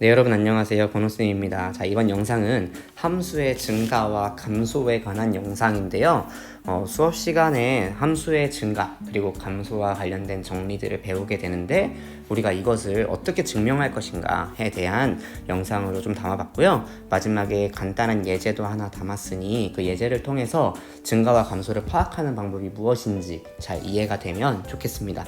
네, 여러분 안녕하세요. 권호쌤입니다. 자, 이번 영상은 함수의 증가와 감소에 관한 영상인데요. 수업 시간에 함수의 증가 그리고 감소와 관련된 정리들을 배우게 되는데 우리가 이것을 어떻게 증명할 것인가에 대한 영상으로 좀 담아봤고요. 마지막에 간단한 예제도 하나 담았으니 그 예제를 통해서 증가와 감소를 파악하는 방법이 무엇인지 잘 이해가 되면 좋겠습니다.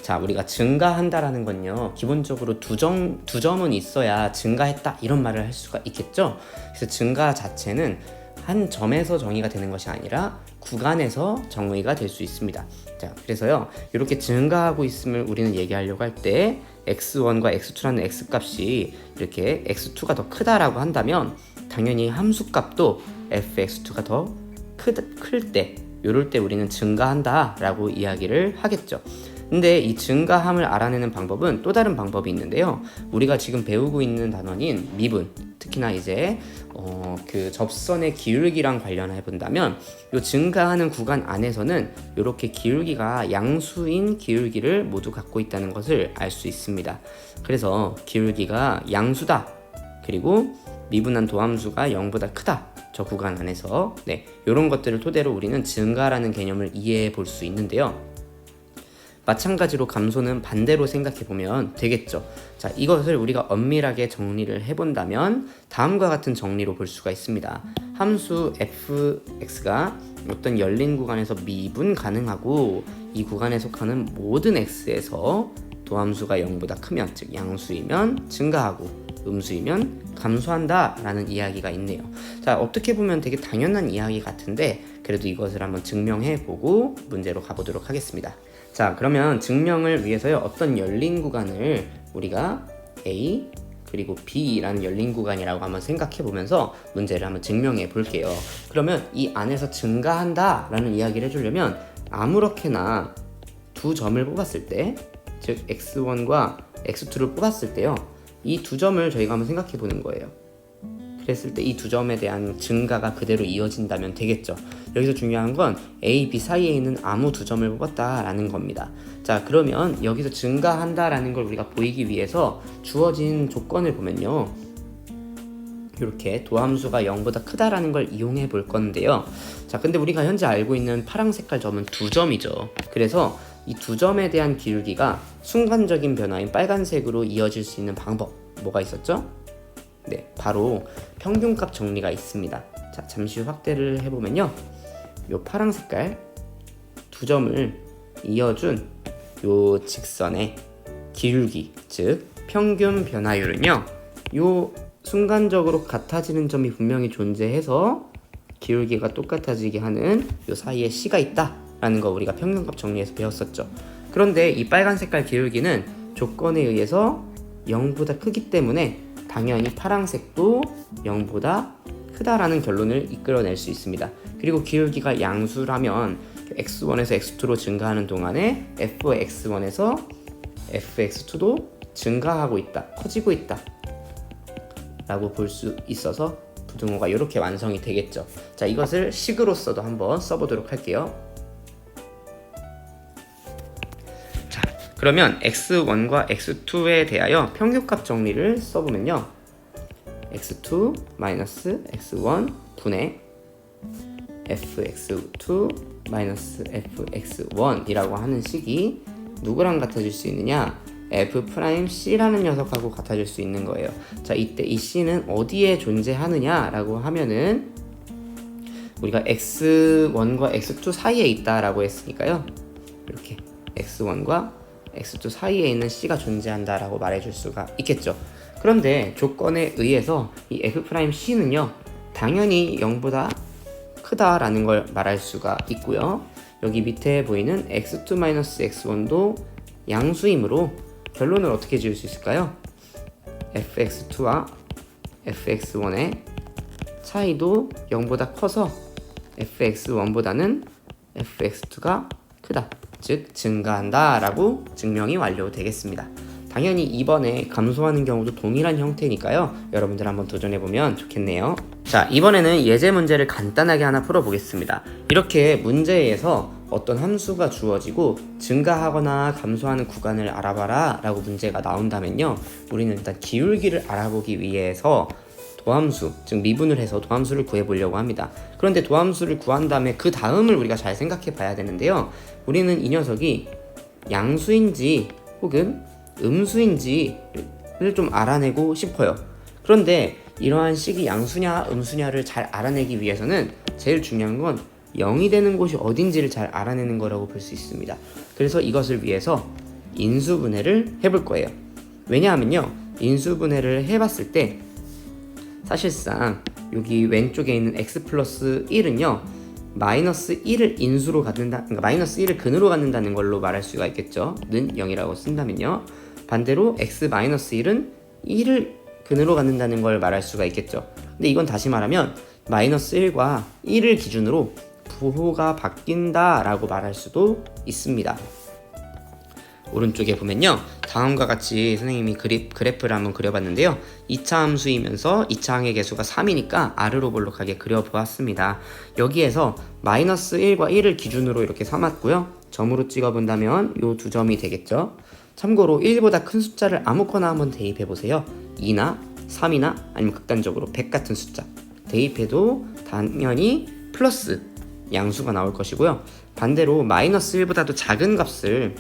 자, 우리가 증가한다라는 건요, 기본적으로 두 점은 있어야 증가했다 이런 말을 할 수가 있겠죠. 그래서 증가 자체는 한 점에서 정의가 되는 것이 아니라 구간에서 정의가 될 수 있습니다. 자, 그래서요, 이렇게 증가하고 있음을 우리는 얘기하려고 할 때 x1과 x2라는 x값이 이렇게 x2가 더 크다라고 한다면 당연히 함수값도 fx2가 더 클 때, 이럴 때 우리는 증가한다 라고 이야기를 하겠죠. 근데 이 증가함을 알아내는 방법은 또 다른 방법이 있는데요. 우리가 지금 배우고 있는 단원인 미분, 특히나 이제 그 접선의 기울기랑 관련해 본다면 이 증가하는 구간 안에서는 이렇게 기울기가 양수인 기울기를 모두 갖고 있다는 것을 알 수 있습니다. 그래서 기울기가 양수다, 그리고 미분한 도함수가 0보다 크다, 저 구간 안에서 이런 것들을 토대로 우리는 증가라는 개념을 이해해 볼 수 있는데요. 마찬가지로 감소는 반대로 생각해보면 되겠죠. 자, 이것을 우리가 엄밀하게 정리를 해본다면 다음과 같은 정리로 볼 수가 있습니다. 함수 fx가 어떤 열린 구간에서 미분 가능하고 이 구간에 속하는 모든 x에서 도함수가 0보다 크면, 즉 양수이면 증가하고 음수이면 감소한다 라는 이야기가 있네요. 자, 어떻게 보면 되게 당연한 이야기 같은데 그래도 이것을 한번 증명해보고 문제로 가보도록 하겠습니다. 자, 그러면 증명을 위해서요, 어떤 열린 구간을 우리가 A 그리고 B라는 열린 구간이라고 한번 생각해 보면서 문제를 한번 증명해 볼게요. 그러면 이 안에서 증가한다 라는 이야기를 해주려면 아무렇게나 두 점을 뽑았을 때, 즉 x1과 x2를 뽑았을 때요, 이 두 점을 저희가 한번 생각해 보는 거예요. 그랬을 때 이 두 점에 대한 증가가 그대로 이어진다면 되겠죠. 여기서 중요한 건 A, B 사이에 있는 아무 두 점을 뽑았다라는 겁니다. 자, 그러면 여기서 증가한다라는 걸 우리가 보이기 위해서 주어진 조건을 보면요, 이렇게 도함수가 0보다 크다라는 걸 이용해 볼 건데요. 자, 근데 우리가 현재 알고 있는 파란 색깔 점은 두 점이죠. 그래서 이 두 점에 대한 기울기가 순간적인 변화인 빨간색으로 이어질 수 있는 방법, 뭐가 있었죠? 네, 바로 평균값 정리가 있습니다. 자, 잠시 후 확대를 해보면요, 요 파란 색깔 두 점을 이어준 요 직선의 기울기, 즉 평균 변화율은요, 요 순간적으로 같아지는 점이 분명히 존재해서 기울기가 똑같아지게 하는 요 사이에 C가 있다라는 거 우리가 평균값 정리에서 배웠었죠. 그런데 이 빨간 색깔 기울기는 조건에 의해서 0보다 크기 때문에 당연히 파란색도 0보다 크다라는 결론을 이끌어낼 수 있습니다. 그리고 기울기가 양수라면 x1에서 x2로 증가하는 동안에 fx1에서 fx2도 증가하고 있다, 커지고 있다 라고 볼 수 있어서 부등호가 이렇게 완성이 되겠죠. 자, 이것을 식으로서도 한번 써보도록 할게요. 자, 그러면 x1과 x2에 대하여 평균값 정리를 써보면요, x2 마이너스 x1 분의 fx2 마이너스 fx1 이라고 하는 식이 누구랑 같아질 수 있느냐, f'C라는 녀석하고 같아질 수 있는 거예요. 자, 이때 이 C는 어디에 존재하느냐 라고 하면은 우리가 x1과 x2 사이에 있다라고 했으니까요, 이렇게 x1과 x2 사이에 있는 C가 존재한다 라고 말해줄 수가 있겠죠. 그런데 조건에 의해서 이 f'C는요, 당연히 0보다 크다라는 걸 말할 수가 있고요, 여기 밑에 보이는 x2-x1도 양수이므로 결론을 어떻게 지을 수 있을까요? fx2와 fx1의 차이도 0보다 커서 fx1보다는 fx2가 크다, 즉 증가한다 라고 증명이 완료되겠습니다. 당연히 이번에 감소하는 경우도 동일한 형태니까요, 여러분들 한번 도전해보면 좋겠네요. 자, 이번에는 예제 문제를 간단하게 하나 풀어보겠습니다. 이렇게 문제에서 어떤 함수가 주어지고 증가하거나 감소하는 구간을 알아봐라 라고 문제가 나온다면요, 우리는 일단 기울기를 알아보기 위해서 도함수, 즉 미분을 해서 도함수를 구해보려고 합니다. 그런데 도함수를 구한 다음에 그 다음을 우리가 잘 생각해 봐야 되는데요, 우리는 이 녀석이 양수인지 혹은 음수인지를 좀 알아내고 싶어요. 그런데 이러한 식이 양수냐 음수냐를 잘 알아내기 위해서는 제일 중요한 건 0이 되는 곳이 어딘지를 잘 알아내는 거라고 볼 수 있습니다. 그래서 이것을 위해서 인수분해를 해볼 거예요. 왜냐하면요, 인수분해를 해봤을 때 사실상 여기 왼쪽에 있는 x 플러스 1은요 마이너스 1을 인수로 갖는다, 그러니까 마이너스 1을 근으로 갖는다는 걸로 말할 수가 있겠죠. 는 0이라고 쓴다면요, 반대로 x 마이너스 1은 1을 근으로 갖는다는 걸 말할 수가 있겠죠. 근데 이건 다시 말하면 마이너스 1과 1을 기준으로 부호가 바뀐다 라고 말할 수도 있습니다. 오른쪽에 보면요, 다음과 같이 선생님이 그래프를 한번 그려봤는데요, 2차 함수이면서 2차 항의 개수가 3이니까 R로 볼록하게 그려보았습니다. 여기에서 마이너스 1과 1을 기준으로 이렇게 삼았고요, 점으로 찍어본다면 요 두 점이 되겠죠. 참고로 1보다 큰 숫자를 아무거나 한번 대입해보세요. 2나 3이나 아니면 극단적으로 100 같은 숫자 대입해도 당연히 플러스 양수가 나올 것이고요, 반대로 마이너스 1보다도 작은 값을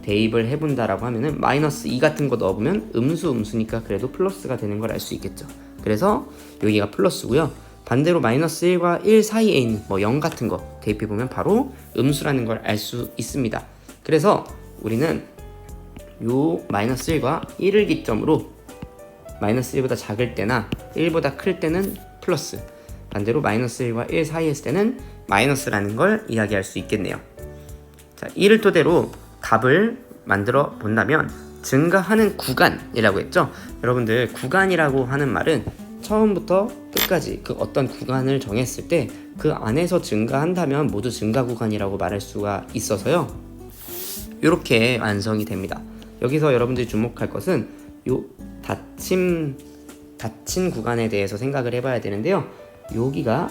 대입을 해본다라고 하면은 마이너스 2 같은 거 넣어보면 음수니까 그래도 플러스가 되는 걸 알 수 있겠죠. 그래서 여기가 플러스고요, 반대로 마이너스 1과 1 사이에 있는 0 같은 거 대입해보면 바로 음수라는 걸 알 수 있습니다. 그래서 우리는 요 마이너스 1과 1을 기점으로 마이너스 1보다 작을 때나 1보다 클 때는 플러스, 반대로 마이너스 1과 1 사이에 있을 때는 마이너스라는 걸 이야기할 수 있겠네요. 자, 이를 토대로 답을 만들어 본다면 증가하는 구간이라고 했죠. 여러분들, 구간이라고 하는 말은 처음부터 끝까지 그 어떤 구간을 정했을 때 그 안에서 증가한다면 모두 증가 구간이라고 말할 수가 있어서요, 이렇게 완성이 됩니다. 여기서 여러분들이 주목할 것은 요 닫힌 구간에 대해서 생각을 해봐야 되는데요, 여기가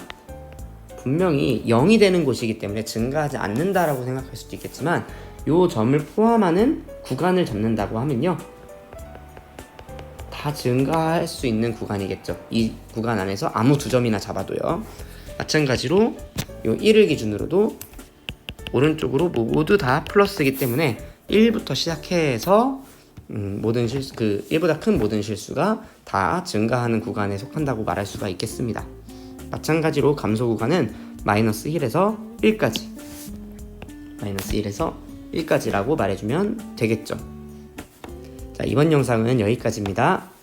분명히 0이 되는 곳이기 때문에 증가하지 않는다라고 생각할 수도 있겠지만 요 점을 포함하는 구간을 잡는다고 하면요, 다 증가할 수 있는 구간이겠죠. 이 구간 안에서 아무 두 점이나 잡아도요. 마찬가지로 요 1을 기준으로도 오른쪽으로 모두 다 플러스이기 때문에 1부터 시작해서 모든 실수, 1보다 큰 모든 실수가 다 증가하는 구간에 속한다고 말할 수가 있겠습니다. 마찬가지로 감소 구간은 마이너스 1에서 1까지, 마이너스 1에서 1까지라고 말해주면 되겠죠. 자, 이번 영상은 여기까지입니다.